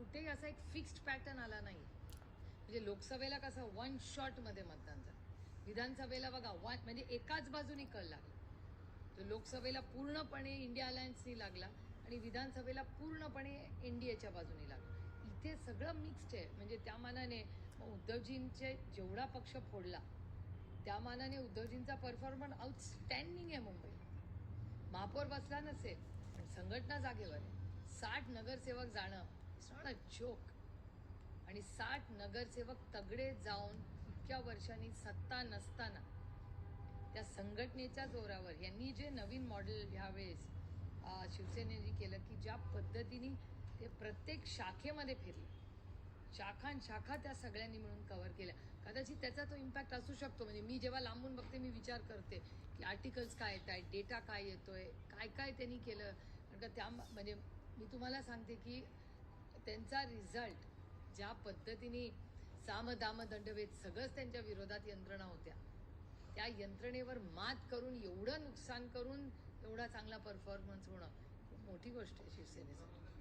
कुठेही असा एक फिक्स्ड पॅटर्न आला नाही. म्हणजे लोकसभेला कसं वन शॉटमध्ये मतदान झालं, विधानसभेला बघा म्हणजे एकाच बाजूनी कल लागला. तो लोकसभेला पूर्णपणे इंडिया अलायन्सनी लागला आणि विधानसभेला पूर्णपणे एनडीएच्या बाजूनी लागला. इथे सगळं मिक्स्ड आहे. म्हणजे त्या मानाने उद्धवजींचे जेवढा पक्ष फोडला त्या मानाने उद्धवजींचा परफॉर्मन्स आउटस्टँडिंग आहे. मुंबईला महापौर बसला नसेल पण संघटना जागेवर आहे. 60 नगरसेवक जाणं इट्स नॉट अ जोक. आणि 60 नगरसेवक तगडे जाऊन इतक्या वर्षांनी सत्ता नसताना त्या संघटनेच्या जोरावर यांनी जे नवीन मॉडेल ह्यावेळेस शिवसेनेने केलं की ज्या पद्धतीने ते प्रत्येक शाखेमध्ये फिरले, शाखा त्या सगळ्यांनी मिळून कव्हर केल्या. कदाचित त्याचा तो इम्पॅक्ट असू शकतो. म्हणजे मी जेव्हा लांबून बघते मी विचार करते की आर्टिकल्स काय येत आहेत, डेटा काय येतोय, काय काय त्यांनी केलं. कारण का त्या म्हणजे मी तुम्हाला सांगते की त्यांचा रिझल्ट ज्या पद्धतीने सामदाम दंडभेद सगळंच त्यांच्या विरोधात यंत्रणा होत्या, त्या यंत्रणेवर मात करून एवढं नुकसान करून एवढा चांगला परफॉर्मन्स होणं खूप मोठी गोष्ट आहे शिवसेनेसाठी.